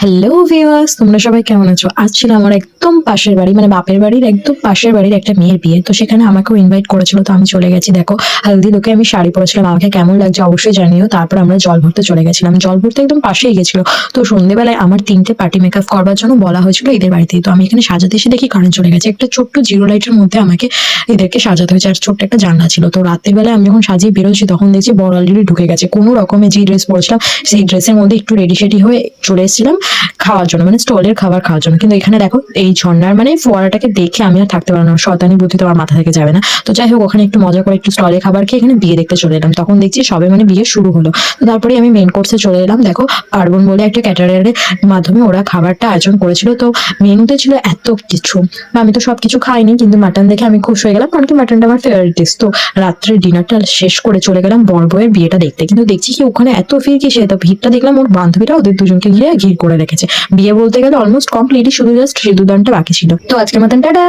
Hello viewers, তোমরা সবাই কেমন আছো? আজ ছিল আমার একদম পাশের বাড়ি, মানে বাপের বাড়ির একদম পাশের বাড়ির একটা মেয়ের বিয়ে। তো সেখানে আমাকেও ইনভাইট করেছিল, তো আমি চলে গেছি। দেখো, হলদি লোকে আমি শাড়ি পরেছিলাম, আমাকে কেমন লাগছে অবশ্যই জানিও। তারপর আমরা জল ভরতে চলে গেছিলাম, জল ভরতে একদম পাশেই গেছিল। তো সন্ধ্যেবেলায় আমার 3টে পার্টি মেকআপ করবার জন্য বলা হয়েছিল এদের বাড়িতেই। তো আমি এখানে সাজাতে এসে দেখি কারেন্ট চলে গেছে। একটা ছোট্ট জিরো লাইটের মধ্যে আমাকে এদেরকে সাজাতে হয়েছে, আর ছোট্ট একটা জানলা ছিল। তো রাতের বেলায় আমি যখন সাজিয়ে বেরোচ্ছি তখন দেখছি বর অলরেডি ঢুকে গেছে। কোনো রকমে যে ড্রেস পরেছিলাম সেই ড্রেসের মধ্যে একটু রেডি সেডি হয়ে চলে এসেছিলাম খাওয়ার জন্য, মানে স্টলের খাবার খাওয়ার জন্য। কিন্তু এখানে দেখো, এই ঝর্ণার মানে ফোয়ারাটাকে দেখে আমি আর থাকতে পারলাম না, শয়তানি বুদ্ধি তো আমার মাথা থেকে যাবে না। তো যাই হোক, ওখানে একটু মজা করে একটু স্টলে খাবার খেয়ে এখানে বিয়ে দেখতে চলে এলাম। তখন দেখছি সবে মানে বিয়ে শুরু হলো। তো তারপরে আমি মেন কোর্সে চলে এলাম। দেখো, পার্বণ বলে একটা ক্যাটারারের মাধ্যমে ওরা খাবারটা আয়োজন করেছিল। তো মেনুতে ছিল এত কিছু, আমি তো সবকিছু খাইনি, কিন্তু মাটন দেখে আমি খুশ হয়ে গেলাম, কারণ কি মাটনটা আমার ফেভারিট ডিশ। তো রাত্রে ডিনারটা শেষ করে চলে গেলাম বর বউয়ের বিয়েটা দেখতে। কিন্তু দেখছি কি ওখানে এত ভিড়, কি সে তো ভিড়টা দেখলাম ওর বান্ধবীরা ওদের দুজনকে ঘিরে ঘির করে রেখেছে। বিয়ে বলতে গেলে অলমোস্ট কমপ্লিটই, শুধু জাস্ট সিঁদুরদানটা বাকি ছিল। তো আজকের মতন টাটা।